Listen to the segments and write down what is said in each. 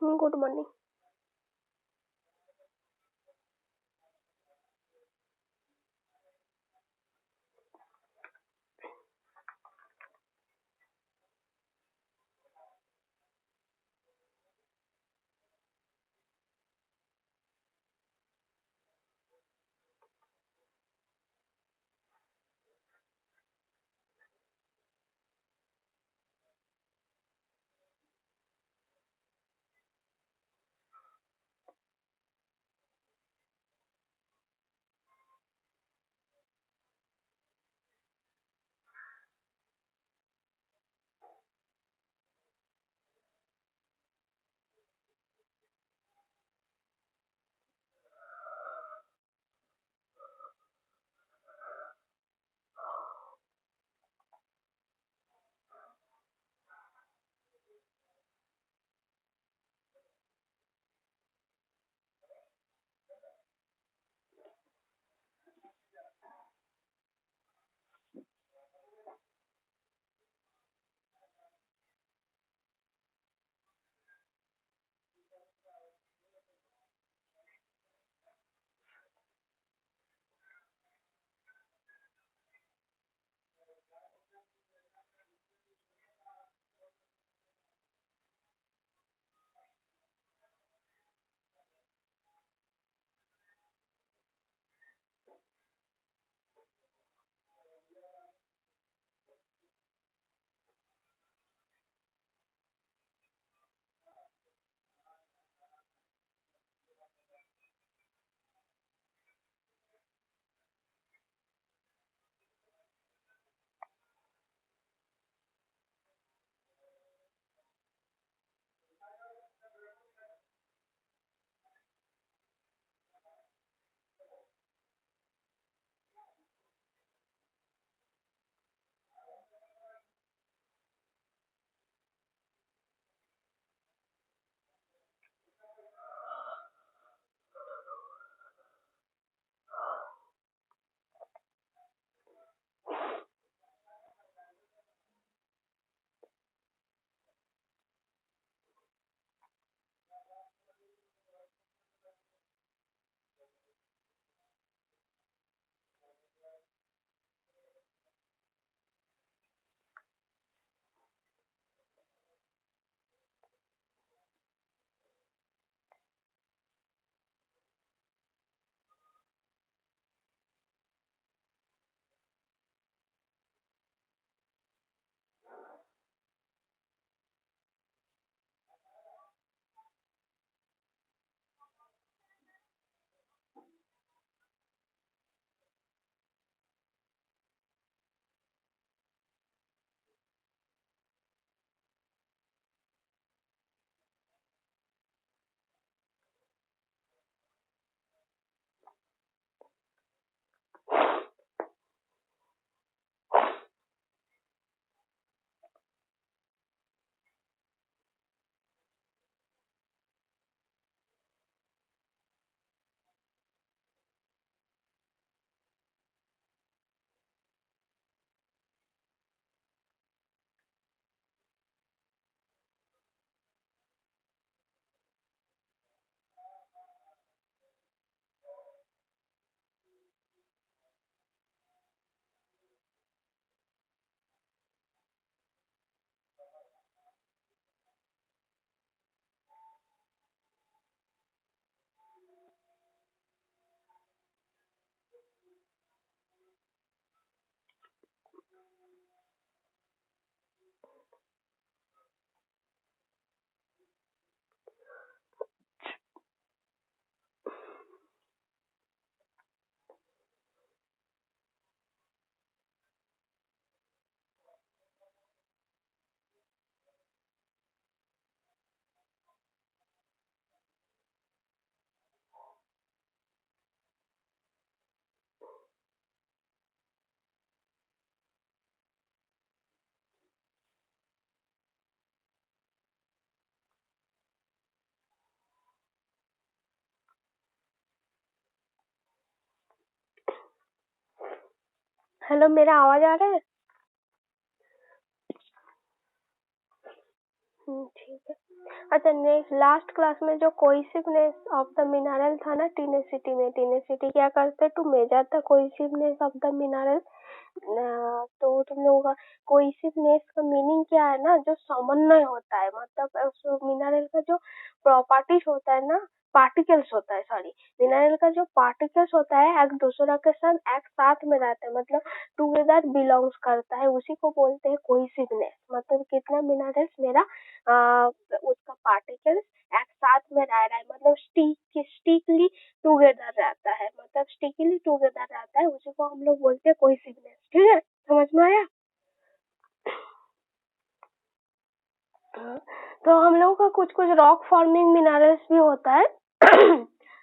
Good morning. Hello, मेरा आवाज आ रहा है? ठीक है। अच्छा, नेक्स्ट लास्ट क्लास में जो कोहेसिवनेस ऑफ द मिनरल था ना, टिनेसिटी में, टिनेसिटी क्या करते to measure the cohesiveness of the mineral. तो तुम लोगों का कोहेसिवनेस का मीनिंग क्या है ना, जो समन्वय होता है, मतलब उस मिनरल का जो प्रॉपर्टीज होता है ना, पार्टिकल्स होता है, सॉरी, मिनरल का जो पार्टिकल्स होता है एक दूसरे के साथ एक साथ में रहता है, मतलब टुगेदर बिलोंग्स करता है, उसी को बोलते हैं कोहेसिवनेस। मतलब कितना मिनरल्स मेरा उसका पार्टिकल्स एक साथ में रह रहा है, मतलब स्टिकली टुगेदर रहता है, मतलब स्टिकली टुगेदर रहता है, उसी को हम लोग बोलते हैं कोहेसिवनेस। ठीक है, समझ में आया? तो हम लोगों का कुछ कुछ रॉक फॉर्मिंग मिनरल्स भी होता है।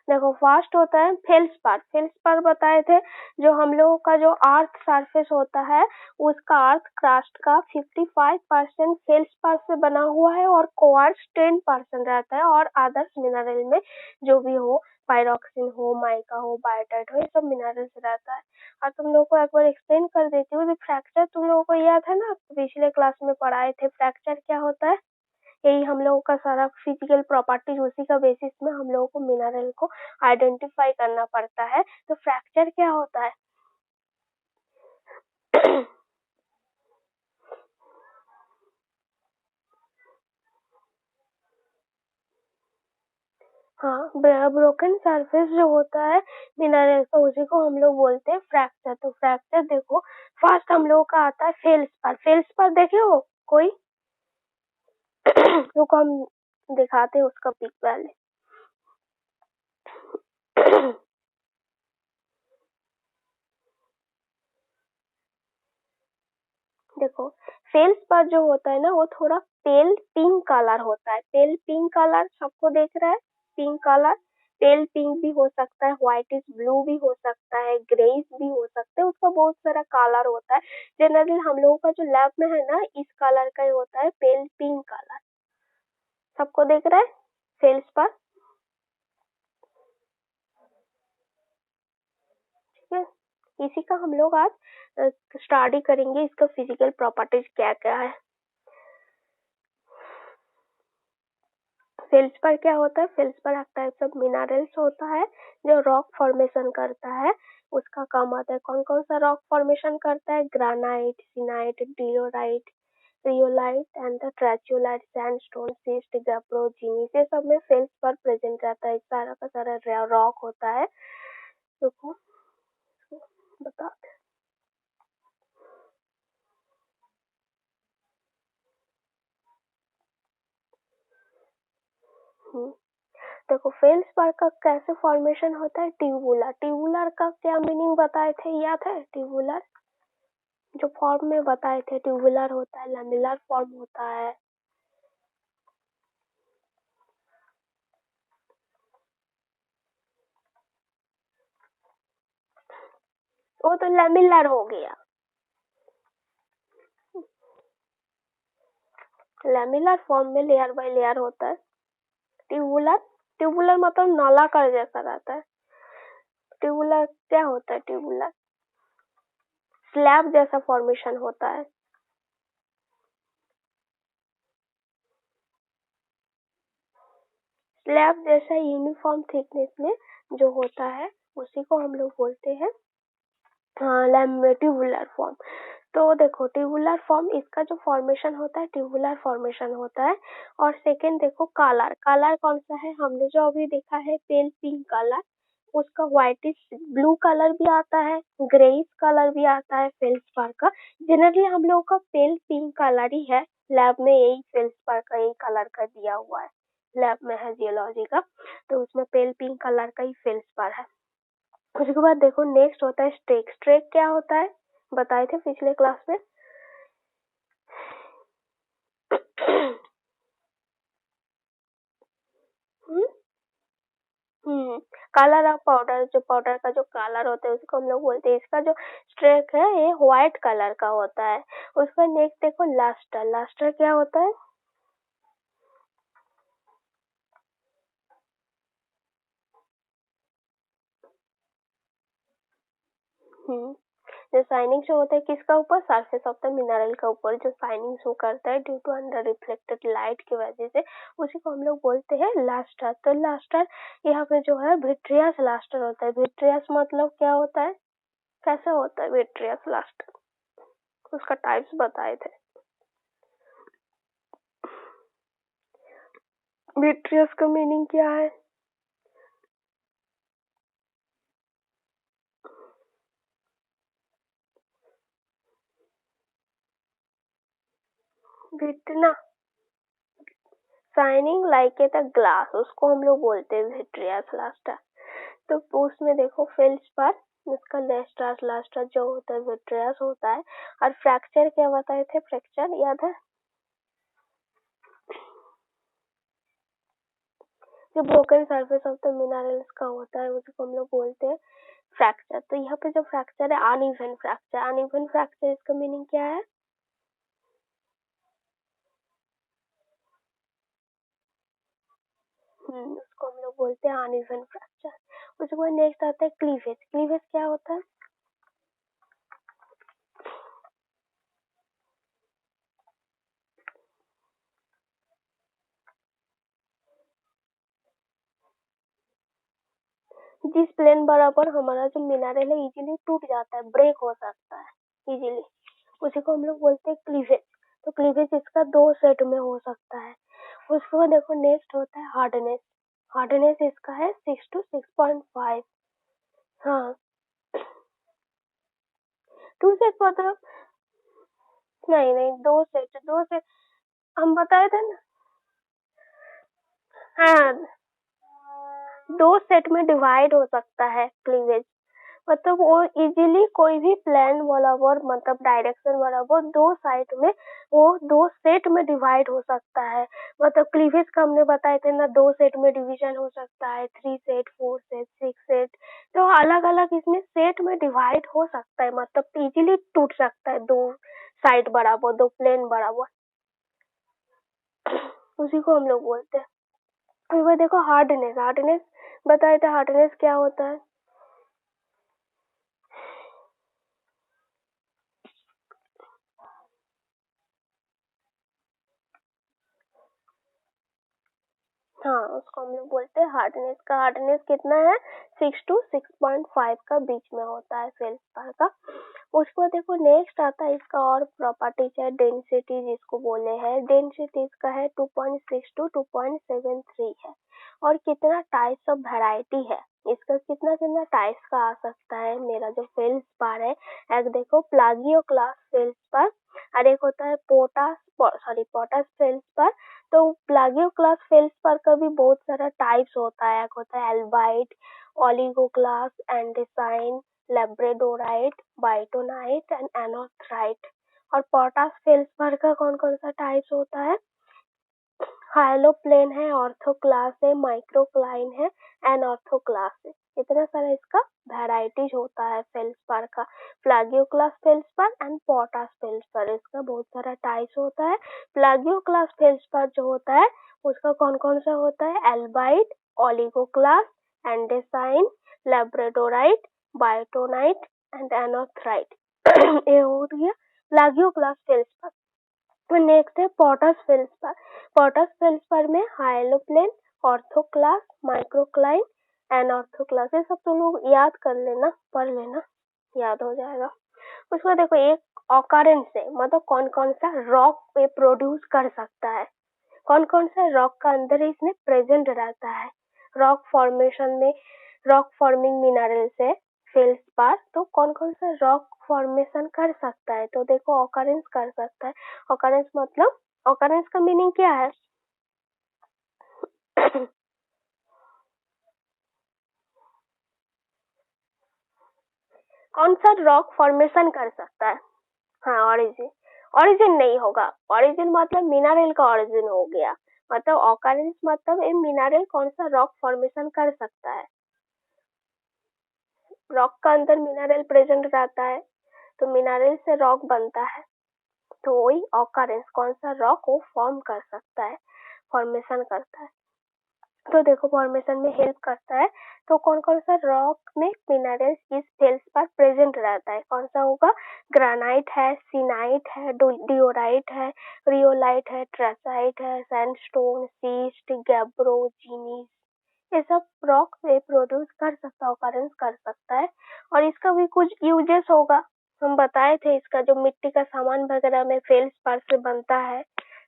देखो, फर्स्ट होता है फेल्सपार। फेल्सपार बताए थे, जो हम लोगों का जो अर्थ सरफेस होता है, उसका अर्थ क्रस्ट का 55% फेल्सपार से बना हुआ है और क्वार्ट्ज 10% रहता है, और अदर्स मिनरल में जो भी हो, पायरोक्सिन हो, माइका हो, बायोटाइट हो, ये सब मिनरल्स रहता है। और तुम लोगों को एक बार एक्सप्लेन कर देती हूँ, फ्रैक्चर तुम लोगों को याद है ना, पिछले क्लास में पढ़ाए थे फ्रैक्चर क्या होता है। यही हम लोगों का सारा फिजिकल प्रॉपर्टीज, उसी का बेसिस में हम लोगों को मिनरल को आइडेंटिफाई करना पड़ता है। तो फ्रैक्चर क्या होता है? हाँ, ब्रोकन सरफेस जो होता है मिनरल का, उसी को हम लोग बोलते हैं फ्रैक्चर। तो फ्रैक्चर देखो, फर्स्ट हम लोगों का आता है फेल्सपार। फेल्सपार देखे हो कोई? रुको, हम दिखाते हैं उसका पिक पहले। देखो, फेल्सपार जो होता है ना, वो थोड़ा पेल पिंक कलर होता है। पेल पिंक कलर सबको देख रहा है, पिंक कलर। पेल पिंक भी हो सकता है, व्हाइटिश ब्लू भी हो सकता है, ग्रेइश भी हो सकता है, उसका बहुत सारा कलर होता है। जनरली हम लोगों का जो लैब में है ना, इस कलर का ही होता है, पेल पिंक कलर। सबको देख रहा है फेल्सपार? ठीक है, इसी का हम लोग आज स्टडी करेंगे, इसका फिजिकल प्रॉपर्टीज क्या क्या है। फेल्सपार क्या होता है? फेल्सपार एक टाइप ऑफ मिनरल्स होता है जो रॉक फॉर्मेशन करता है। उसका काम आता है, कौन कौन सा रॉक फॉर्मेशन करता है? Granite, syenite, diorite, rhyolite and the trachylite, sandstone, schist, gabbro gneiss, ये सब में फेल्सपार प्रेजेंट रहता है। सारा का सारा रॉक होता है। देखो, बता देखो, फेल्सपार का कैसे फॉर्मेशन होता है? ट्यूबुलर। ट्यूबुलर का क्या मीनिंग बताए थे, याद है? ट्यूबुलर जो फॉर्म में बताए थे, ट्यूबुलर होता है, लैमेलर फॉर्म होता है। वो तो लैमेलर हो गया। लैमेलर फॉर्म में लेयर बाय लेयर होता है। ट्यूबुलर, ट्यूबुलर मतलब नलाकार जैसा रहता है। ट्यूबुलर क्या होता है? ट्यूबुलर स्लैब जैसा फॉर्मेशन होता है। स्लैब जैसा यूनिफॉर्म थिकनेस में जो होता है, उसी को हम लोग बोलते हैं ट्यूबुलर फॉर्म। तो देखो, ट्यूबुलर फॉर्म, इसका जो फॉर्मेशन होता है ट्यूबुलर फॉर्मेशन होता है। और सेकेंड देखो, कलर। कलर कौन सा है? हमने जो अभी देखा है पेल पिंक कलर, उसका व्हाइटिश ब्लू कलर भी आता है, ग्रेइश कलर भी आता है फेल्सपार का। जनरली हम लोग का पेल पिंक कलर ही है, लैब में यही फेल्सपार का यही कलर का दिया हुआ है, लैब में है जियोलॉजी का, तो उसमें पेल पिंक कलर का ही फेल्सपार है। उसके बाद देखो, नेक्स्ट होता है स्ट्रेक। स्ट्रेक क्या होता है? बताए थे पिछले क्लास में। कलर ऑफ पाउडर, जो पाउडर का जो कलर होता है उसको हम लोग बोलते हैं। इसका जो स्ट्रेक है ये व्हाइट कलर का होता है। उसका नेक्स्ट देखो, लास्टर। लास्टर क्या होता है? जो शाइनिंग शो होता है किसका ऊपर, सरफेस ऑफ द मिनरल का ऊपर जो शाइनिंग शो करता है due to under reflected light की वजह से, उसी को हम लोग बोलते हैं लास्टर। तो लास्टर यहाँ पे जो है विट्रियस लास्टर होता है। विट्रियस मतलब क्या होता है, कैसे होता है विट्रियस लास्टर, उसका टाइप्स बताए थे। विट्रियस का मीनिंग क्या है, विटना shining like a the glass, उसको हम लोग बोलते हैं विट्रियस लास्टर। तो उसमें देखो फेल्सपार, इसका लास्टर जो होता है विट्रियस होता है। और फ्रैक्चर क्या बताए थे, फ्रैक्चर याद है, जो broken surface of the minerals का होता है उसको हम लोग बोलते हैं फ्रैक्चर। तो यहाँ पे जो फ्रैक्चर है अनइवन फ्रैक्चर, अनइवन फ्रैक्चर इसका मीनिंग क्या है, उसको हम लोग बोलते हैं अनइवन फ्रैक्चर। उसके बाद नेक्स्ट आता है क्लीवेज। क्लीवेज क्या होता है, जिस प्लेन बराबर हमारा जो मिनरल है इजीली टूट जाता है, ब्रेक हो सकता है इजीली, उसी को हम लोग बोलते हैं क्लीवेज। तो क्लीवेज इसका दो सेट में हो सकता है। उसके बाद देखो नेक्स्ट होता है हार्डनेस। हार्डनेस इसका है 6 to 6.5। हाँ, टू सेट मतलब नहीं नहीं, दो सेट हम बताए थे ना। हाँ, दो सेट में डिवाइड हो सकता है क्लीवेज, मतलब वो इजीली कोई भी प्लेन बराबर मतलब डायरेक्शन बराबर दो साइड में वो दो सेट में डिवाइड हो सकता है। मतलब क्लीवेज का हमने बताए थे ना, दो सेट में डिवीजन हो सकता है, 3 सेट, 4 सेट, 6 सेट, तो अलग अलग इसमें सेट में डिवाइड हो सकता है, मतलब इजीली टूट सकता है दो साइड बराबर, दो प्लेन बराबर, उसी को हम लोग बोलते हैं। फिर वो देखो हार्डनेस, हार्डनेस बताए थे, हार्डनेस क्या होता है, हाँ उसको हम लोग बोलते हैं हार्डनेस। का हार्डनेस कितना है, 6 to 6.5 का बीच में होता है फेल्सपार का। उसके बाद देखो नेक्स्ट आता है इसका और प्रॉपर्टीज है डेंसिटी, जिसको बोले हैं डेंसिटी इसका है 2.6 to 2.73 है। और कितना टाइप्स ऑफ वैरायटी है इसका, कितना कितना टाइप्स का आ सकता है मेरा जो फेल्सपार है। एक देखो प्लागियो क्लास फेल्सपार, और एक होता है पोटास फेल्सपार। तो प्लागियो क्लास फेल्सपार का भी बहुत सारा टाइप्स होता है, एक होता है एल्बाइट, ओलिगोक्लास, एंडेसाइन, लैब्रेडोराइट, बाइटोनाइट एंड एनोथ्राइट। और पोटास फेल्सपार का कौन कौन सा टाइप्स होता है, हाइलोप्लेन है, ऑर्थोक्लास है, माइक्रोक्लाइन है, एनऑर्थोक्लास है। इतना सारा इसका वैरायटीज होता है फेल्सपार का। प्लागियोक्लास फेल्सपार एंड पोटास फेल्सपार, इसका बहुत सारा टाइप्स होता है। प्लागियोक्लास फेल्सपार जो होता है उसका कौन कौन सा होता है, एल्बाइट, ओलिगोक्लास, एंडेसाइन, लैब्रेडोराइट, बाइटोनाइट एंड एनोथ्राइट। ये हो गया प्लागियोक्लास फेल्सपार। तो नेक्स्ट है पोटास फेल्सपार। पोटास फेल्सपार में हाइलोप्लेन, ऑर्थोक्लास, माइक्रोक्लाइन, एनऑर्थोक्लास, ये सब तुम लोग याद कर लेना, पढ़ लेना, याद हो जाएगा। उसको देखो एक ऑकरेंस है, मतलब कौन कौन सा रॉक पे प्रोड्यूस कर सकता है, कौन कौन सा रॉक का अंदर इसमें प्रेजेंट रहता है। रॉक फॉर्मेशन में, रॉक फॉर्मिंग मिनरल से फेल्सपार तो कौन कौन सा रॉक फॉर्मेशन कर सकता है, तो देखो ऑकरेंस कर सकता है। ऑकरेंस मतलब, ऑकरेंस का मीनिंग क्या है कौन सा रॉक फॉर्मेशन कर सकता है। हाँ ऑरिजिन, ऑरिजिन नहीं होगा, ऑरिजिन मतलब मिनरल का ऑरिजिन हो गया, मतलब ऑकरेंस मतलब ये मिनरल कौन सा रॉक फॉर्मेशन कर सकता है। रॉक का अंदर मिनरल प्रेजेंट रहता है तो मिनरल से रॉक बनता है, तो वही ऑकरेंस कौन सा रॉक को फॉर्म कर सकता है, फॉर्मेशन करता है। तो देखो फॉर्मेशन में हेल्प करता है। तो कौन कौन सा रॉक में मिनरल्स इस फेल्सपार प्रेजेंट रहता है? कौन सा होगा? ग्रानाइट है, सीनाइट है, डिओराइट है, रियोलाइट है, ट्रेसाइट है, सैंडस्टोन, सीस्ट, गैब्रोजीनीस। ये सब रॉक में प्रोड्यूस कर सकता है, ऑकरेंस कर सकता है। और इसका भी कुछ यूजेस होगा। हम बताए थे इसका जो मिट्टी का सामान वगैरह में फेल्सपार से बनता है।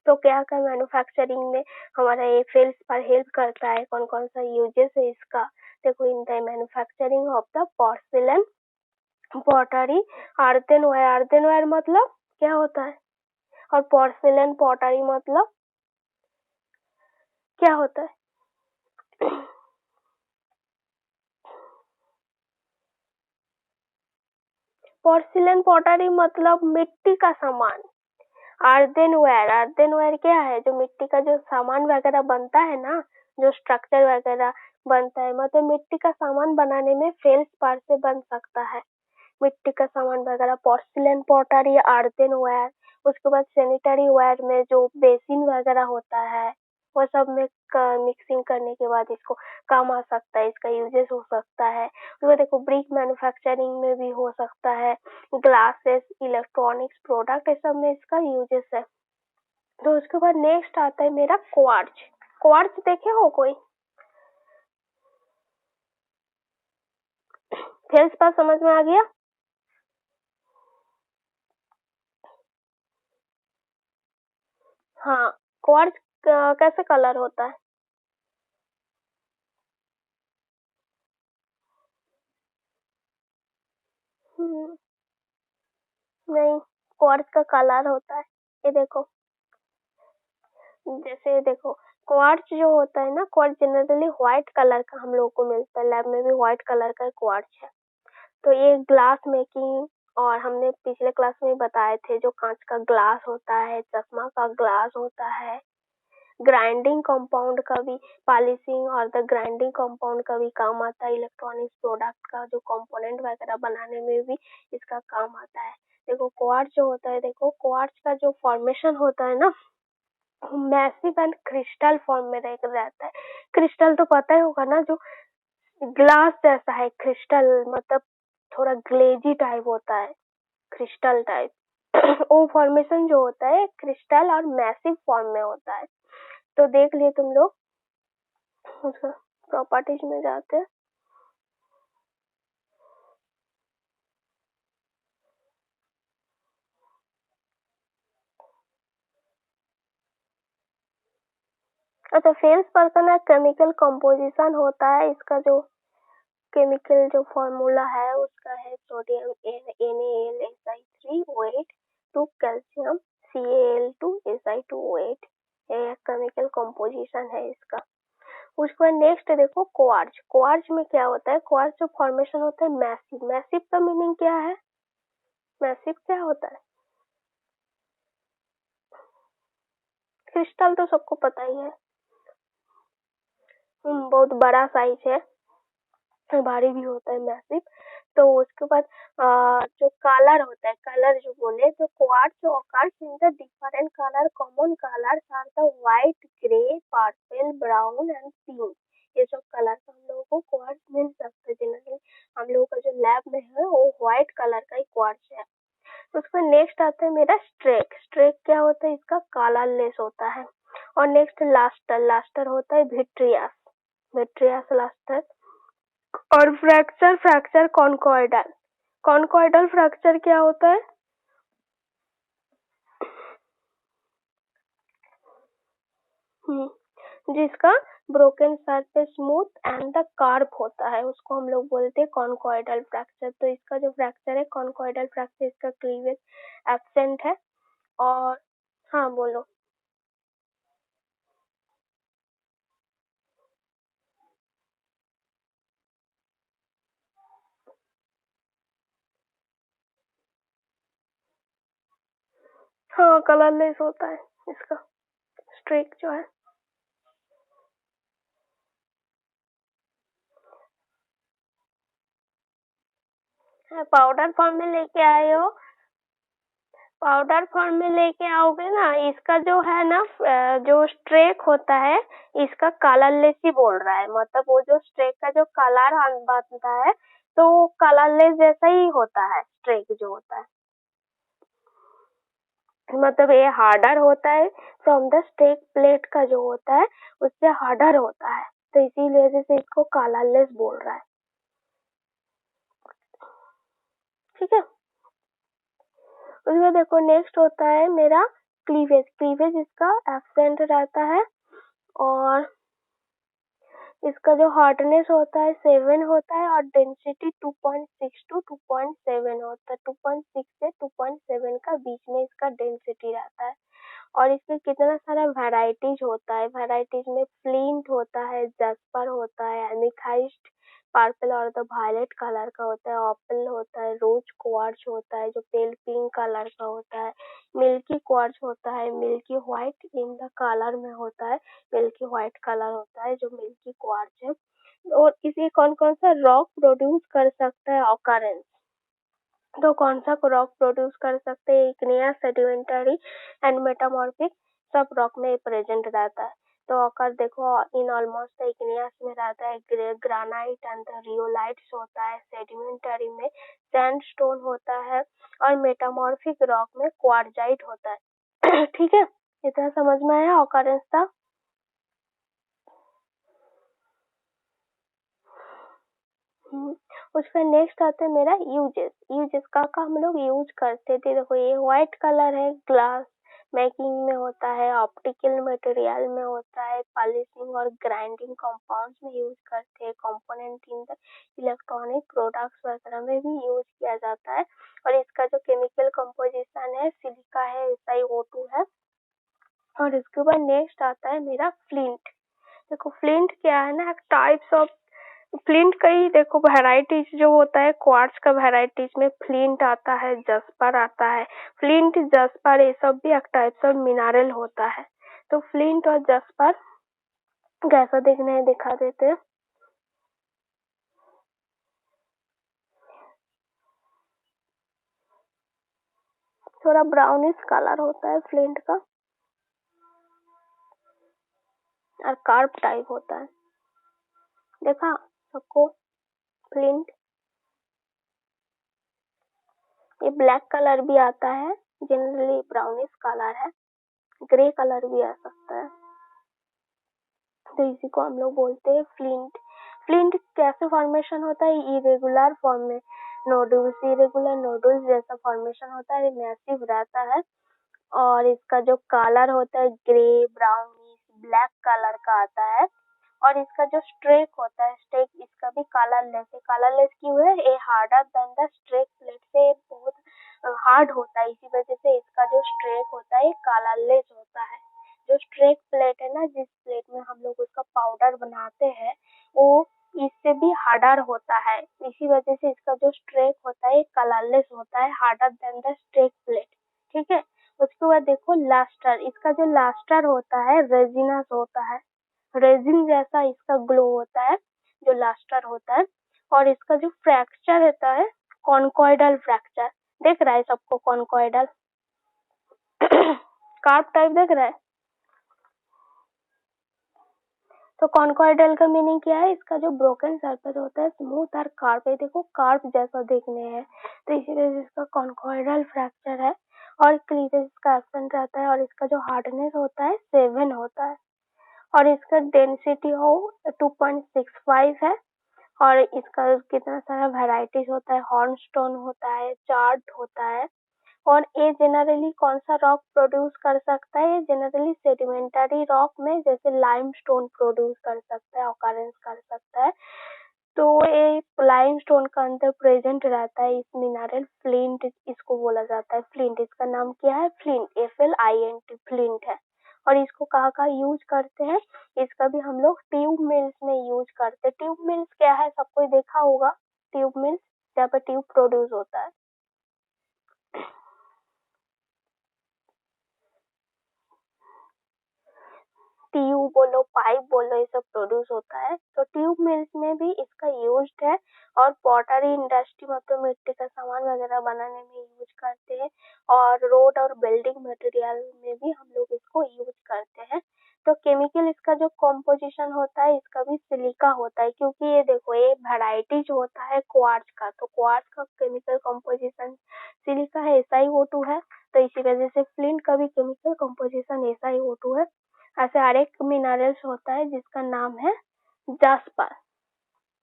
तो क्या क्या मैन्युफैक्चरिंग में हमारा ये फेल्सपार हेल्प करता है? कौन कौन सा यूजेस है इसका? देखो, in the manufacturing of the porcelain, pottery, earthenware. Earthenware मतलब क्या होता है? और पोर्सिलेन पॉटरी मतलब क्या होता है? पोर्सिलेन पॉटरी मतलब मिट्टी का सामान। अर्देनवेयर, अर्देनवेयर क्या है? जो मिट्टी का जो सामान वगैरह बनता है ना, जो स्ट्रक्चर वगैरह बनता है, मतलब मिट्टी का सामान बनाने में फेल्सपार से बन सकता है। मिट्टी का सामान वगैरह पोर्सिलेन पॉटरी, अर्देनवेयर। उसके बाद सैनिटरी वेयर में जो बेसिन वगैरह होता है, वो सब में मिक्सिंग करने के बाद इसको काम आ सकता है, इसका यूजेस हो सकता है। तो देखो, ब्रिक मैन्युफैक्चरिंग में भी हो सकता है, ग्लासेस, इलेक्ट्रॉनिक्स प्रोडक्ट, ये सब में इसका यूजेस है। तो उसके बाद नेक्स्ट आता है मेरा क्वार्ट्ज। क्वार्ट्ज देखे हो कोई? फेल्सपार समझ में आ गया? हाँ। क्वार्ट्ज कैसे कलर होता है? हम्म, नहीं, क्वार्ट्ज का कलर होता है। ये देखो, जैसे देखो, क्वार्ट्ज जो होता है ना, क्वार्ट्ज जनरली व्हाइट कलर का हम लोगों को मिलता है। लैब में भी व्हाइट कलर का क्वार्ट्ज है। तो ये ग्लास मेकिंग, और हमने पिछले क्लास में बताए थे, जो कांच का ग्लास होता है, चश्मा का ग्लास होता है, ग्राइंडिंग कंपाउंड का भी, पॉलिशिंग और द ग्राइंडिंग कंपाउंड का भी काम आता है। इलेक्ट्रॉनिक्स प्रोडक्ट का जो कंपोनेंट वगैरह बनाने में भी इसका काम आता है। देखो, क्वार्ट्ज जो होता है, देखो क्वार्ट्ज का जो फॉर्मेशन होता है ना, मैसिव एंड क्रिस्टल फॉर्म में रहता है। क्रिस्टल तो पता ही होगा ना, जो ग्लास जैसा है। क्रिस्टल मतलब थोड़ा ग्लेजी टाइप होता है, क्रिस्टल टाइप। वो फॉर्मेशन जो होता है क्रिस्टल और मैसिव फॉर्म में होता है। तो देख लिए तुम लोग, उसका प्रॉपर्टीज में जाते हैं। अच्छा, फेल्सपार का ना केमिकल कंपोजिशन होता है, इसका जो केमिकल जो फॉर्मूला है उसका है sodium NaLSi3O8 to calcium Ca l2Si2O8। ये केमिकल कंपोजिशन है इसका। उसके बाद नेक्स्ट देखो, क्वार्ट्ज। क्वार्ट्ज में क्या होता है? क्वार्ट्ज जो फॉर्मेशन होता है मैसिव। मैसिव का मीनिंग क्या है? मैसिव क्या होता है? क्रिस्टल तो सबको पता ही है। बहुत बड़ा साइज है, भारी भी होता है, मैसिव। तो उसके बाद जो कलर होता है, कलर जो बोले, तो quartz occurs in the different color, common colors are the white, grey, purple, brown and pink। ये सब कलर हम लोगों को क्वार्ट्ज मिल सकते हैं। जनरली हम लोगों का जो लैब में है वो व्हाइट कलर का ही क्वार्ट्ज है। उसका नेक्स्ट आता है मेरा स्ट्रेक। स्ट्रेक क्या होता है? इसका काला लेस होता है। और नेक्स्ट लास्टर। लास्टर होता है विट्रियस, विट्रियस लास्टर। और फ्रैक्चर, फ्रैक्चर कॉन्कॉइडल। कॉन्कॉइडल फ्रैक्चर क्या होता है? जिसका broken surface smooth and the carp होता है, उसको हम लोग बोलते हैं कॉन्कॉइडल फ्रैक्चर। तो इसका जो फ्रैक्चर है कॉन्कॉइडल फ्रैक्चर, इसका क्लीवेज एब्सेंट है। और हाँ बोलो। हाँ, कलरलेस होता है इसका स्ट्रेक जो है। पाउडर फॉर्म में लेके आए हो पाउडर फॉर्म में लेके आओगे ना, इसका जो है ना जो स्ट्रेक होता है इसका कलरलेस ही बोल रहा है, मतलब वो जो स्ट्रेक का जो कलर बनता है तो कलरलेस जैसा ही होता है स्ट्रेक जो होता है, मतलब ये हार्डर होता है फ्रॉम द स्ट्रेक प्लेट का जो होता है उससे हार्डर होता है, तो इसीलिए से इसको कलरलेस बोल रहा है। ठीक है, उसमें देखो नेक्स्ट होता है मेरा क्लीवेज। क्लीवेज इसका एब्सेंट रहता है और इसका जो हार्डनेस होता है 7 होता है और डेंसिटी 2.6 to 2.7 होता है। 2.6 से 2.7 का बीच में इसका डेंसिटी रहता है और इसमें कितना सारा वैरायटीज होता है। वैरायटीज में फ्लिंट होता है, जस्पर होता है, एमेथाइस्ट, पर्पल और द वायलेट कलर का होता है, ऑपल होता है, रोज क्वार्ट्ज होता है जो पेल पिंक कलर का होता है, मिल्की क्वार्ट्ज होता है, milky white in the colour में होता है, मिल्की व्हाइट कलर होता है जो मिल्की क्वार्ट्ज है। और इसे कौन कौन सा रॉक प्रोड्यूस कर सकता है ऑकरेंस, तो कौन सा रॉक प्रोड्यूस कर सकते हैं, इग्नियस, सेडिमेंटरी एंड मेटामॉर्फिक सब रॉक में प्रेजेंट रहता है। तो ऑकर देखो इन ऑलमोस्ट इग्नियस में रहता है ग्रानाइट एंड रियोलाइट्स होता है, सेडिमेंटरी में सैंडस्टोन होता है और मेटामॉर्फिक रॉक में क्वार्जाइट होता है। ठीक है, इतना समझ में आया ऑकरेंस था। उसका नेक्स्ट आता है मेरा यूजेस। यूजेस का हम लोग यूज करते थे, देखो ये व्हाइट कलर है, ग्लास मेकिंग में होता है, ऑप्टिकल मटेरियल में होता है, पॉलिशिंग और ग्राइंडिंग कंपाउंड्स में यूज करते हैं, component in the electronic products वगैरह में भी यूज किया जाता है। और इसका जो केमिकल कंपोजिशन है सिलिका है, SiO2 है। और इसके बाद नेक्स्ट आता है मेरा फ्लिंट। देखो फ्लिंट क्या है ना, टाइप्स ऑफ फ्लिंट कई देखो वेराइटीज जो होता है, क्वार्ट्ज का वेराइटीज में फ्लिंट आता है, जस्पर आता है। फ्लिंट, जस्पर ये सब भी एक टाइप्स ऑफ मिनरल होता है। तो फ्लिंट और जस्पर कैसा दिखने है दिखा देते हैं। थोड़ा ब्राउनिश कलर होता है फ्लिंट का और कार्प टाइप होता है, देखा सबको फ्लिंट। ये ब्लैक कलर भी आता है, जनरली ब्राउनिश कलर है, ग्रे कलर भी आ सकता है, तो इसी को हम लोग बोलते हैं फ्लिंट। फ्लिंट कैसे फॉर्मेशन होता है, इरेगुलर फॉर्म में, नोडुल्स, इरेगुलर नोडुल्स जैसा फॉर्मेशन होता है, मैसिव रहता है और इसका जो कलर होता है ग्रे, ब्राउनिश, ब्लैक कलर का आता है। और इसका जो स्ट्रेक होता है, स्ट्रेक इसका भी कलरलेस है। कलरलेस क्यों है, ये harder than the streak plate से बहुत हार्ड होता है, इसी वजह से इसका जो स्ट्रेक होता है कलरलेस होता है। जो स्ट्रेक प्लेट है ना, जिस प्लेट में हम लोग उसका पाउडर बनाते हैं वो इससे भी हार्डर होता है, इसी वजह से इसका जो स्ट्रेक होता है कलरलेस होता है, harder than the streak plate. ठीक है, उसके बाद देखो लास्टर। इसका जो लास्टर होता है रेजिनस होता है, रेजिन जैसा इसका ग्लो होता है जो लास्टर होता है। और इसका जो फ्रैक्चर होता है कॉन्कॉइडल फ्रैक्चर, देख रहा है सबको कॉन्कॉइडल। कार्प टाइप देख रहा है, तो कॉन्कॉइडल का मीनिंग क्या है, इसका जो ब्रोकन सरफेस होता है स्मूथ और कार्प है, देखो कार्प जैसा देखने है, तो इसीलिए इसका कॉन्कॉइडल फ्रैक्चर है। और क्लीवेज इसका एब्सेंट रहता है और इसका जो हार्डनेस होता है 7 होता है और इसका डेंसिटी हो 2.65 है। और इसका कितना सारा वेराइटीज होता है, हॉर्नस्टोन होता है, चार्ट होता है। और ये जनरली कौन सा रॉक प्रोड्यूस कर सकता है, ये जनरली सेडिमेंटरी रॉक में जैसे लाइमस्टोन प्रोड्यूस कर सकता है, ऑकरेंस कर सकता है। तो ये लाइमस्टोन का अंदर प्रेजेंट रहता है इस मिनरल फ्लिंट, इसको बोला जाता है फ्लिंट। इसका नाम क्या है, फ्लिंट, FLINT, फ्लिंट है। और इसको कहाँ कहाँ यूज करते हैं, इसका भी हम लोग ट्यूब मिल्स में यूज करते हैं। ट्यूब मिल्स क्या है, सबको देखा होगा, ट्यूब मिल्स जहाँ पे ट्यूब प्रोड्यूस होता है। ट्यूब बोलो, पाइप बोलो, ये सब प्रोड्यूस होता है। तो ट्यूब मिल्स में भी इसका यूज्ड है और पॉटरी इंडस्ट्री मतलब मिट्टी का सामान वगैरह बनाने में यूज करते हैं और रोड और बिल्डिंग मटेरियल में भी हम लोग इसको यूज करते हैं। तो केमिकल इसका जो कॉम्पोजिशन होता है इसका भी सिलिका होता है, क्योंकि ये देखो ये वैरायटी जो होता है क्वार्ट्ज का, तो क्वार्ट्ज का केमिकल कॉम्पोजिशन सिलिका है, SiO2 है। तो इसी वजह से फ्लिंट का भी केमिकल कॉम्पोजिशन SiO2 है। ऐसे हर एक मिनरल्स होता है जिसका नाम है जास्पर।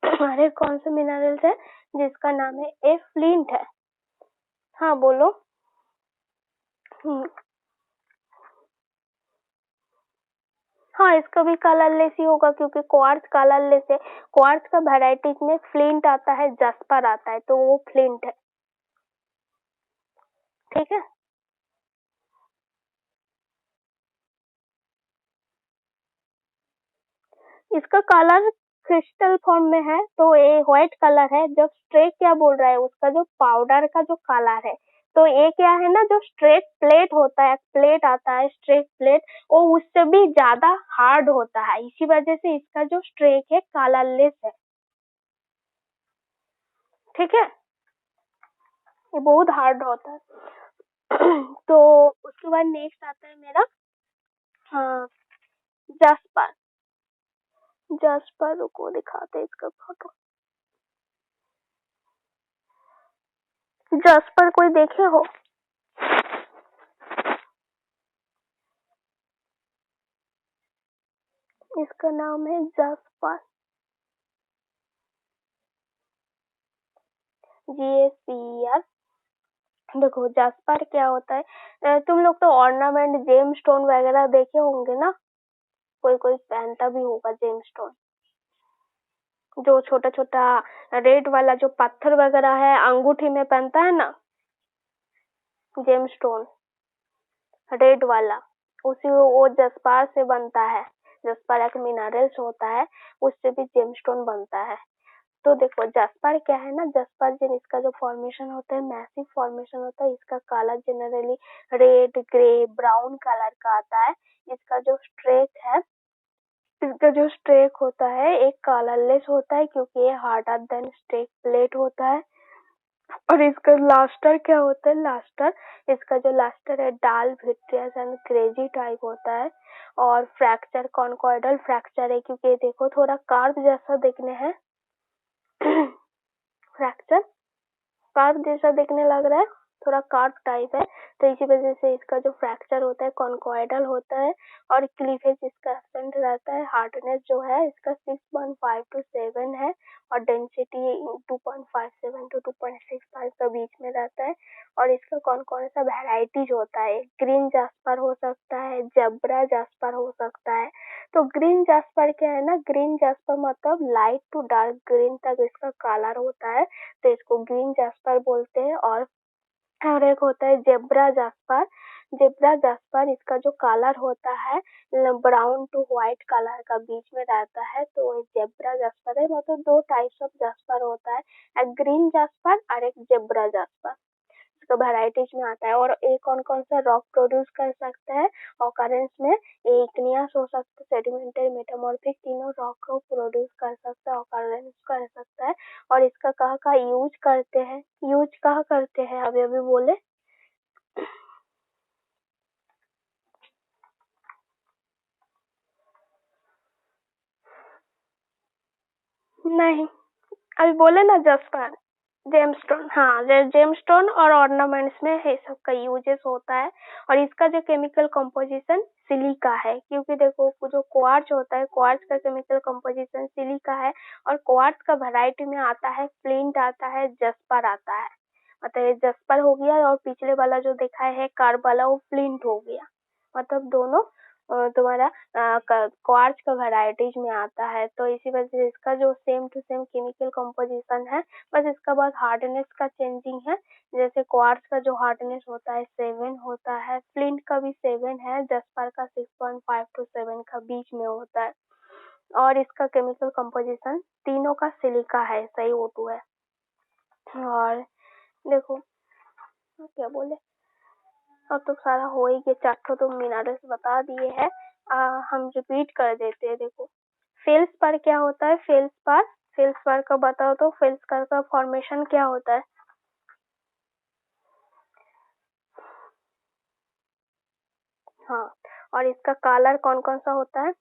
हर एक कौन से मिनरल्स है जिसका नाम है फ्लिंट है। हाँ बोलो। हम्म, हाँ इसका भी कलरलेस ही होगा क्योंकि क्वार्ट्ज कलरलेस है। क्वार्ट्ज का वैरायटीज में फ्लिंट आता है, जास्पर आता है, तो वो फ्लिंट है। ठीक है। इसका कलर क्रिस्टल फॉर्म में है तो ये व्हाइट कलर है। जब स्ट्रेट क्या बोल रहा है उसका जो पाउडर का जो कलर है, तो ये क्या है ना, जो स्ट्रेट प्लेट होता है, प्लेट आता है स्ट्रेट प्लेट, वो उससे भी ज्यादा हार्ड होता है, इसी वजह से इसका जो स्ट्रेट है कलरलेस है। ठीक है, ये बहुत हार्ड होता है। तो उसके बाद नेक्स्ट आता है मेरा हाँ जास्पर। जास्पर को दिखाते हैं इसका फोटो। जास्पर कोई देखे हो? इसका नाम है जास्पर, GASPER। देखो जास्पर क्या होता है, तुम लोग तो ऑर्नामेंट जेम स्टोन वगैरह देखे होंगे ना, कोई कोई पहनता भी होगा जेम स्टोन, जो छोटा छोटा रेड वाला जो पत्थर वगैरह है अंगूठी में पहनता है ना, जेम स्टोन रेड वाला, उसी वो जसपार से बनता है। जसपार एक मिनरल्स होता है, उससे भी जेमस्टोन बनता है। तो देखो जसपार क्या है ना, जसपार जिन इसका जो फॉर्मेशन होता है मैसिव फॉर्मेशन होता है। इसका colour generally red grey brown colour का आता है। इसका जो स्ट्रेक है, इसका जो स्ट्रेक होता है एक कलरलेस होता है क्योंकि ये हार्डर देन स्ट्रेक प्लेट होता है। और इसका लास्टर क्या होता है, लास्टर इसका जो लास्टर है डाल विट्रियस एंड क्रेजी टाइप होता है। और फ्रैक्चर कॉन्कॉइडल फ्रैक्चर है क्योंकि देखो थोड़ा कार्व जैसा दिखने है। फ्रैक्चर कार्व जैसा दिखने लग रहा है, थोड़ा कार्व टाइप है, तो इसी वजह से इसका जो फ्रैक्चर होता है कॉन्कॉइडल होता है। और क्लीवेज इसका एब्सेंट रहता है। हार्डनेस जो है इसका 6.5 to 7 है और डेंसिटी 2.57 to 2.65 का बीच में रहता है। और इसका कौन कौन सा वेराइटीज होता है, ग्रीन जास्पर हो सकता है, जबरा जास्पर हो सकता है। तो ग्रीन जास्पर क्या है ना, ग्रीन जास्पर मतलब लाइट टू डार्क ग्रीन तक इसका कलर होता है, तो इसको ग्रीन जास्पर बोलते हैं। और एक होता है जेब्रा जास्पर। जेब्रा जास्पर इसका जो कलर होता है ब्राउन टू व्हाइट कलर का बीच में रहता है, तो जेब्रा जास्पर है। मतलब दो टाइप्स ऑफ जास्पर होता है, एक ग्रीन जास्पर और एक जेब्रा जास्पर। इसका वेराइटीज में आता है। और एक कौन कौन सा रॉक प्रोड्यूस कर सकता है ऑकरेंस में, इग्नियस हो सकता है, सेडिमेंटरी मेटामॉर्फिक, तीनों रॉक को प्रोड्यूस कर सकता है, ऑकरेंस कर सकता है। और इसका कहाँ कहाँ यूज करते हैं, यूज कहाँ करते हैं अभी अभी बोले? नहीं, अभी बोले ना जस्पर जेमस्टोन। हाँ जेमस्टोन और ऑर्नामेंट्स में ये सब का यूजेस होता है। और इसका जो केमिकल कंपोजिशन सिलिका है, क्योंकि देखो जो क्वार्ट्ज होता है, क्वार्ट्ज का केमिकल कंपोजिशन सिलिका है। और क्वार्ट्ज का वैरायटी में आता है फ्लिंट आता है, जस्पर आता है। मतलब ये जस्पर हो गया और पिछले वाला जो देखा है कार्ब वाला वो फ्लिंट हो गया। मतलब दोनों तुम्हारा क्वार्ट्ज का वैरायटीज में आता है। तो इसी वजह से इसका जो same to same chemical composition है, बस इसका बस हार्डनेस का चेंजिंग है। जैसे क्वार्ट्ज का जो हार्डनेस होता है 7 होता है, फ्लिंट का भी 7 है, जस्पर का 6.5 to 7 का बीच में होता है। और इसका केमिकल कंपोजिशन तीनों का सिलिका है, SiO2 है। और देखो क्या बोले, अब तो सारा हो ही गया, 4 तो मिनरल्स बता दिए हैं। हम रिपीट कर देते हैं। देखो फेल्सपार क्या होता है, फेल्सपार फेल्सपार का बताओ तो फेल्सपार का फॉर्मेशन क्या होता है? हाँ, और इसका कलर कौन कौन सा होता है?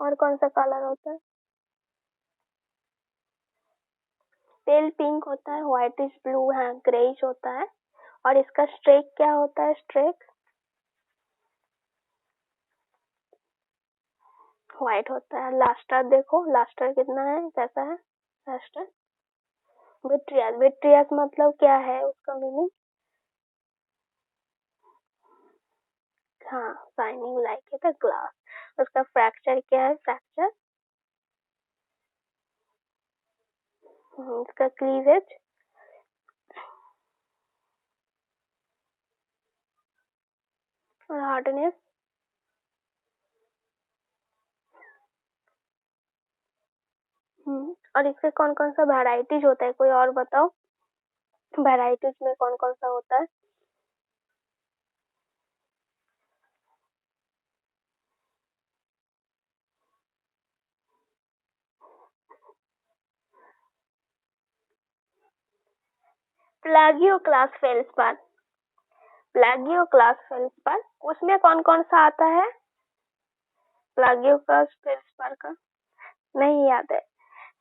और कौन सा कलर होता है? पेल पिंक होता है, व्हाइटिश ब्लू है, ग्रेइश होता है। और इसका स्ट्रेक क्या होता है? स्ट्रेक व्हाइट होता है। लास्टर देखो, लास्टर कितना है, कैसा है लास्टर? विट्रियस, विट्रियस मतलब क्या है उसका मीनिंग? हाँ, शाइनिंग लाइक द ग्लास। उसका फ्रैक्चर क्या है? फ्रैक्चर इसका क्लीवेज और हार्डनेस। और इसके कौन कौन सा वेराइटीज होता है, कोई और बताओ वेराइटीज में कौन कौन सा होता है? प्लागियो क्लास फेल्सपार, प्लागियो क्लास फेल्सपार, उसमें कौन कौन सा आता है? प्लागियो क्लास फेल्सपार का नहीं याद है।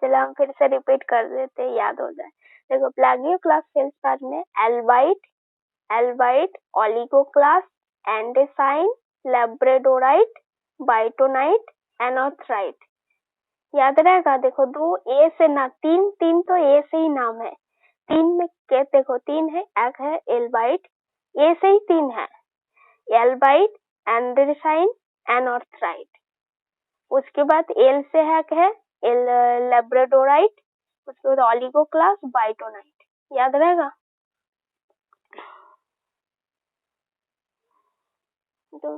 चलो हम फिर से रिपीट कर देते हैं, याद हो जाए। देखो, प्लागियो क्लास फेल्सपार में एल्बाइट, एल्बाइट, ओलिगोक्लास, एंडेसाइन, लैब्राडोराइट, बाइटोनाइट, एनोथ्राइट। याद रहेगा। देखो, दो ए से ना, तीन तीन तो ए से ही नाम है। तीन में क्या, देखो तीन है, एक है एल्बाइट, ए से ही तीन है, एल्बाइट, एंडेसाइन, एनोथ्राइट। उसके बाद एल से है एल लैब्राडोराइट, उसके बाद ओलिगोक्लास, बाइटोनाइट। याद रहेगा। तो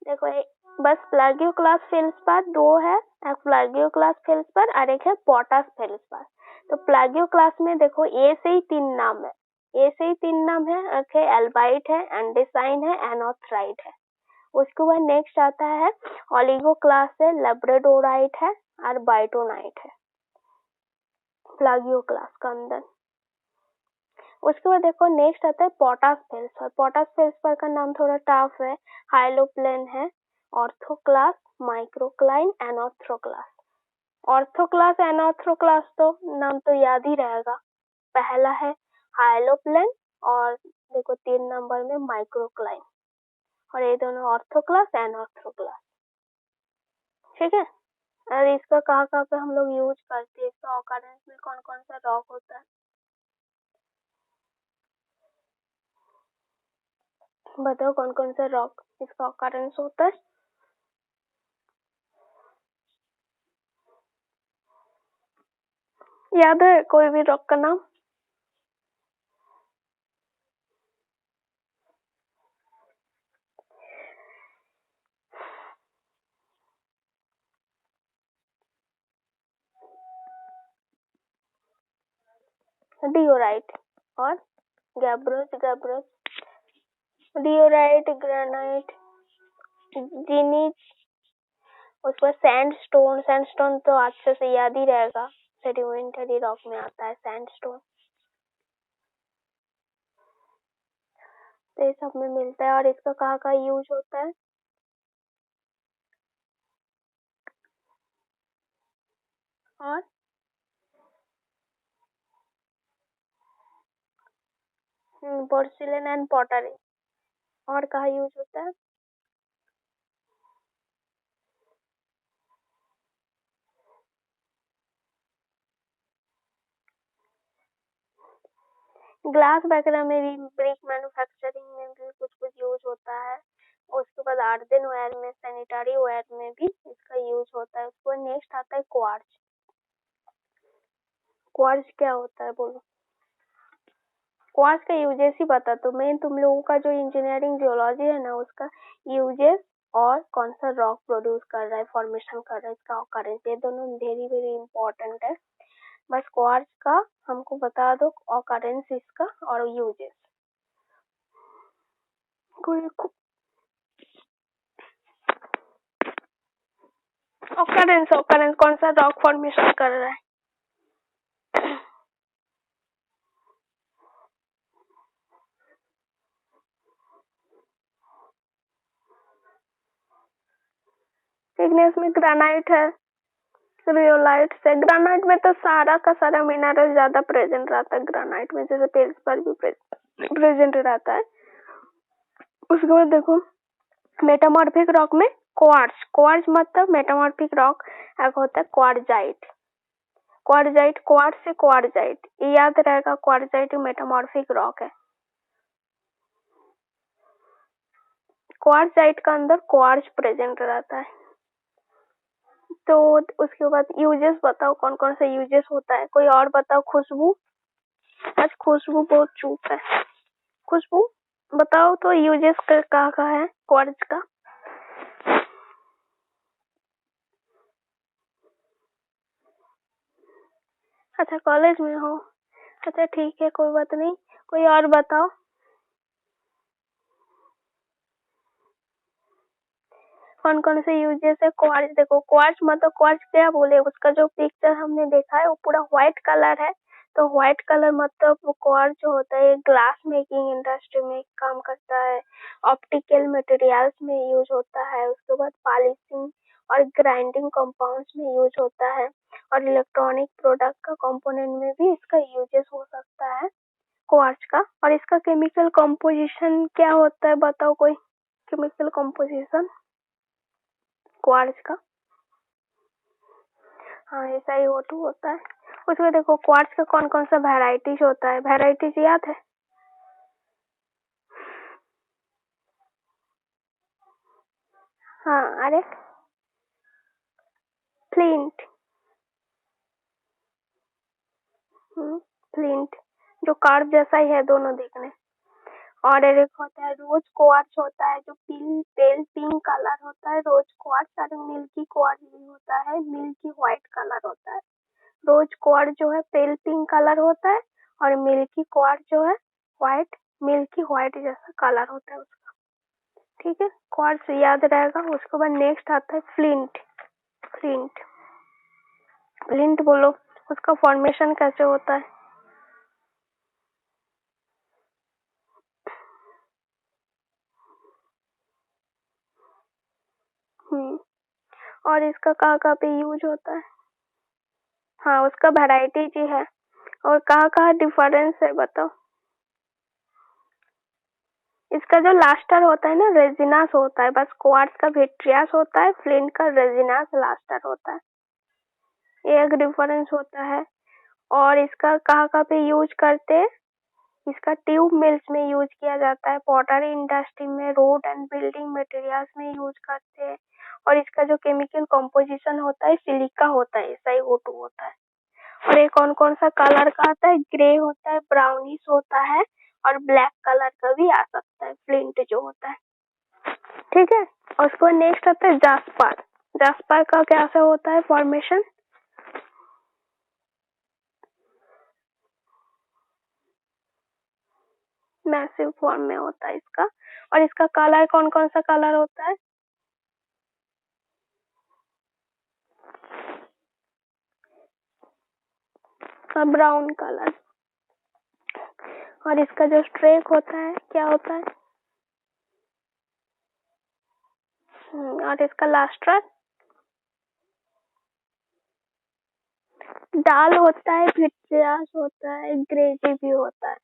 देखो बस प्लागियो क्लास फेल्सपार दो है, एक प्लागियो क्लास फेल्सपार और एक है पोटास फेल्सपार। तो प्लागियो क्लास में देखो ए से ही तीन नाम है, ए से ही तीन नाम है, एक है एल्बाइट है, एंडेसाइन है, एनोथ्राइट है। उसके बाद नेक्स्ट आता है ओलिगो क्लास है, लैब्राडोराइट है और बाइटोनाइट है प्लागियो क्लास का अंदर। उसके बाद देखो नेक्स्ट आता है पोटास फेल्सपार। पोटास फेल्सपार का नाम थोड़ा टफ है, हाइलोप्लेन है, ऑर्थोक्लास, माइक्रोक्लाइन, एनोथ्रोक्लास। ऑर्थोक्लास, एनोथ्रोक्लास तो नाम तो याद ही रहेगा। पहला है हाइलोप्लेन और देखो 3 नंबर में माइक्रोक्लाइन, और ये दोनों ऑर्थोक्लास, एनोथ्रोक्लास। ठीक है। और इसका कहाँ कहाँ पे हम लोग यूज करते हैं, इसका ऑकरेंस में कौन कौन सा रॉक होता है बताओ, कौन कौन सा रॉक इसका ऑकरेंस होता है? याद है कोई भी रॉक का नाम? डियोराइट और गैब्रोस, गैब्रोस, डियोराइट, ग्रेनाइट, जीनीज। उसके बाद सैंडस्टोन, सैंडस्टोन तो अच्छे से याद ही रहेगा, सेडिमेंटरी रॉक में आता है सैंडस्टोन। तो ये सब में मिलता है। और इसका कहाँ कहाँ यूज होता है? और पोर्सिलेन एंड पॉटरी। और कहाँ यूज होता है? ग्लास वगैरह में भी, ब्रिक मैन्युफैक्चरिंग में भी कुछ कुछ यूज होता है। उसके बाद आर्देनवेयर में, सैनिटरी वेयर में भी इसका यूज होता है। उसके बाद नेक्स्ट आता है क्वार्ट्ज। क्वार्ट्ज क्या होता है बोलो? क्वार्ट्ज का यूजेस ही बता तो, मेन तुम लोगों का जो इंजीनियरिंग जियोलॉजी है ना, उसका यूजेस और कौन सा रॉक प्रोड्यूस कर रहा है, फॉर्मेशन कर रहा है, इसका ऑकरेंस, ये दोनों वेरी वेरी इंपॉर्टेंट है। बस क्वार्ट्ज का हमको बता दो ऑकरेंस इसका और यूजेस। कोई ऑकरेंस ऑकरेंस कौन सा रॉक फॉर्मेशन कर रहा है? इग्नेस में ग्रेनाइट है, रियोलाइट से। ग्रेनाइट में तो सारा का सारा मिनरल ज्यादा प्रेजेंट रहता है ग्रेनाइट में, जैसे फेल्सपार भी प्रेजेंट रहता है। उसके बाद देखो मेटामॉर्फिक रॉक में क्वार्ट्ज, क्वार्ट्ज मतलब मेटामॉर्फिक रॉक एक होता है क्वार्जाइट। क्वार्जाइट क्वार्ट्ज से क्वार्जाइट, ये याद रहेगा, क्वार्जाइट मेटामॉर्फिक रॉक है। क्वार्जाइट का अंदर क्वार्ट्ज प्रेजेंट रहता है। तो उसके बाद यूजेस बताओ कौन कौन सा यूजेस होता है, कोई और बताओ। खुशबू, आज खुशबू बहुत चुप है। खुशबू बताओ तो यूजेस का है क्वार्ट्ज का? अच्छा कॉलेज में हो, अच्छा ठीक है कोई बात नहीं, कोई और बताओ। कौन कौन से यूजेस है क्वार्ट्ज? देखो क्वार्ट्ज मतलब क्वार्ट्ज क्या बोले, उसका जो पिक्चर हमने देखा है वो पूरा व्हाइट कलर है। तो व्हाइट कलर मतलब वो क्वार्ट्ज जो होता है ग्लास मेकिंग इंडस्ट्री में काम करता है, ऑप्टिकल मटेरियल्स में यूज होता है, उसके बाद पॉलिशिंग और ग्राइंडिंग कंपाउंड्स में यूज होता है, और इलेक्ट्रॉनिक प्रोडक्ट का कंपोनेंट में भी इसका यूजेस हो सकता है क्वार्ट्ज का। और इसका केमिकल कंपोजिशन क्या होता है बताओ कोई केमिकल कंपोजिशन क्वार्ट्ज का? हाँ ऐसा ही O2 होता है। उसमें देखो क्वार्ट्ज का कौन कौन सा वेराइटीज होता है, वेराइटीज याद है? हाँ अरे फ्लिंट, फ्लिंट जो कार्ब जैसा ही है दोनों दिखने। और एक होता है रोज क्वार्ट्ज होता है जो पेल पिंक कलर होता है रोज क्वार्ट्ज, और मिल्की क्वार्ट्ज भी होता है, मिल्की व्हाइट कलर होता है। रोज क्वार्ट्ज जो है पेल पिंक कलर होता है, और मिल्की क्वार्ट्ज जो है व्हाइट, मिल्की व्हाइट जैसा कलर होता है उसका। ठीक है क्वार्ट्ज याद रहेगा। उसके बाद नेक्स्ट आता है फ्लिंट। फ्लिंट, फ्लिंट बोलो उसका फॉर्मेशन कैसे होता है? और इसका कहाँ पे यूज होता है? हाँ उसका वैरायटी जी है, और कहाँ डिफरेंस है बताओ। इसका जो लास्टर होता है ना रेजिनास होता है, बस क्वार्ट्ज का विट्रियस होता है, फ्लिंट का रेजिनास लास्टर होता है, ये एक डिफरेंस होता है। और इसका कहाँ पे यूज करते हैं? इसका ट्यूब मिल्स में यूज किया जाता है, पॉटरी इंडस्ट्री में, रोड एंड बिल्डिंग मटेरियल्स में यूज करते हैं। और इसका जो केमिकल कंपोजिशन होता है सिलिका होता है, SiO2 होता है। और ये कौन कौन सा कलर का आता है? ग्रे होता है, ब्राउनिश होता है, और ब्लैक कलर का भी आ सकता है फ्लिंट जो होता है। ठीक है, और उसको नेक्स्ट आता है जास्पर। जास्पर का कैसा होता है फॉर्मेशन? मैसिव फॉर्म में होता है इसका। और इसका कलर कौन कौन सा कलर होता है? Brown colour. और इसका जो स्ट्रेक होता है क्या होता है? और इसका लास्टर डाल होता है, विट्रियस होता है, ग्रेजी भी होता है,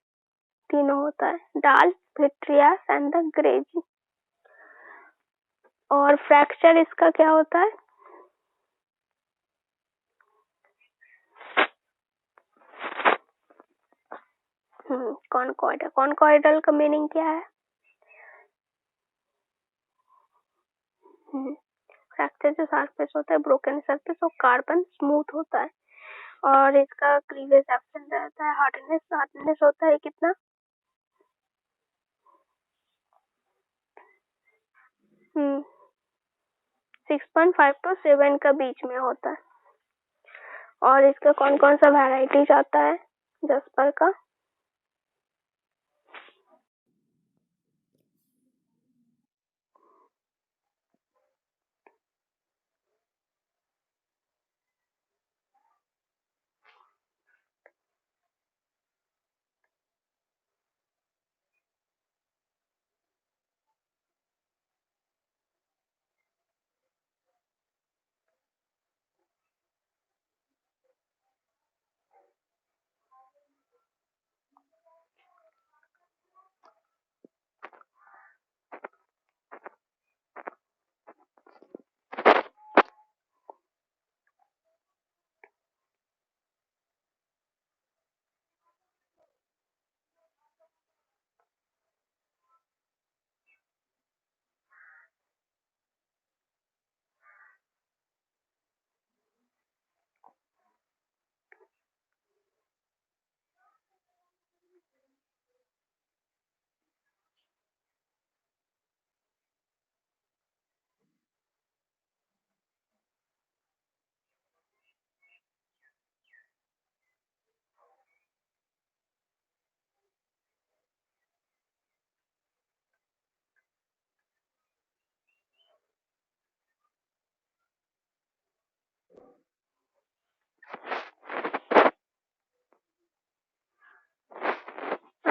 तीनों होता है, डाल, विट्रियस एंड द ग्रेजी। और फ्रैक्चर इसका क्या होता है? कॉनकॉइडल। कॉनकॉइडल का मीनिंग क्या है? फ्रैक्चर जो सरफेस होता है ब्रोकन सरफेस और कार्बन स्मूथ होता है। और इसका क्लीवेज एब्सेंट रहता है। हार्डनेस, हार्डनेस होता है कितना? 6.5 to 7 का बीच में होता है। और इसका कौन कौन सा वेराइटीज आता है जस्पर का?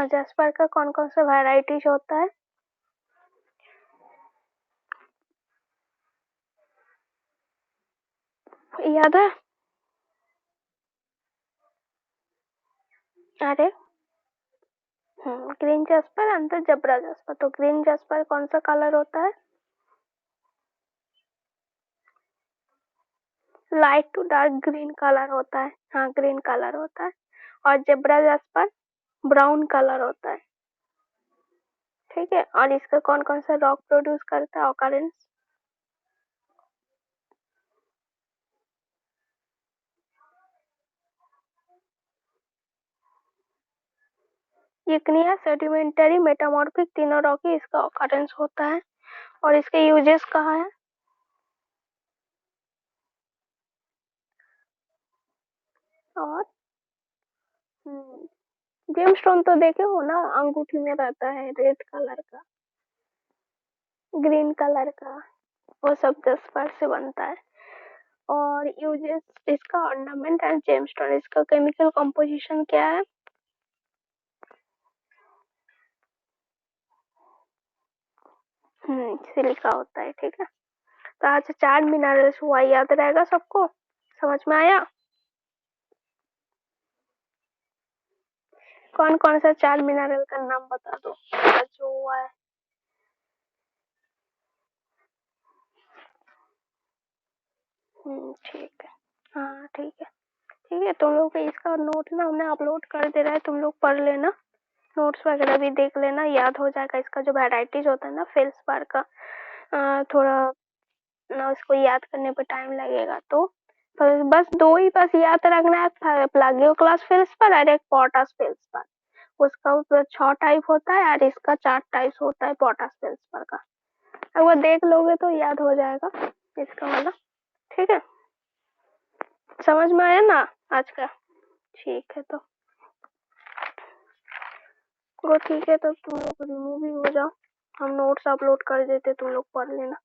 जैस्पर का कौन कौन सा वैरायटीज होता है? याद है? अरे green jasper and the zebra jasper. तो ग्रीन जैस्पर कौन सा कलर होता है? Light to dark green colour होता है। हाँ, ग्रीन कलर होता है। और जेब्रा जैस्पर ब्राउन कलर होता है। ठीक है। और इसका कौन कौन सा रॉक प्रोड्यूस करता है ऑकरेंस? इग्नियस, सेडिमेंटरी, मेटामॉर्फिक, तीनों रॉक ही इसका ऑकरेंस होता है। और इसके यूजेस कहाँ है? और जेमस्टोन तो देखे हो ना, अंगूठी में रहता है रेड कलर का, ग्रीन कलर का, वो सब जस्पर से बनता है। और यूजेस इसका ऑर्नामेंट एंड जेमस्टोन, इसका केमिकल कंपोजिशन क्या है? सिलिका होता है। ठीक है। तो आज 4 मिनरल्स हुआ, याद रहेगा सबको? समझ में आया? कौन कौन सा 4 मिनरल का नाम बता दो आज जो हुआ है। ठीक है। हाँ ठीक है। ठीक है, तुम लोग इसका नोट ना हमने अपलोड कर दे रहा है, तुम लोग पढ़ लेना, नोट्स वगैरह भी देख लेना, याद हो जाएगा। इसका जो वेराइटीज होता है ना फेल्सपार का, थोड़ा ना उसको याद करने पे टाइम लगेगा। तो बस दो ही बस याद रखना है, प्लागियोक्लास फेल्सपार और एक पोटास फेल्सपार। उसका 6 टाइप होता है और इसका 4 टाइप्स होता है पोटास फेल्सपार का। अगर वो देख लोगे तो याद हो जाएगा इसका वाला। ठीक है, समझ में आया ना आज का? ठीक है, तो वो ठीक है, तो तुम लोग रिमूव ही हो जाओ, हम नोट्स अपलोड कर देते, तुम लोग पढ़ लेना।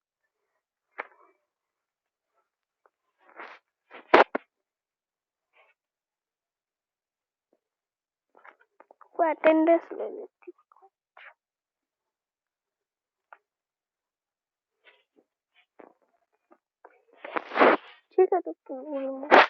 वो अटेंडेंस ले लेती। ठीक है, तो तुम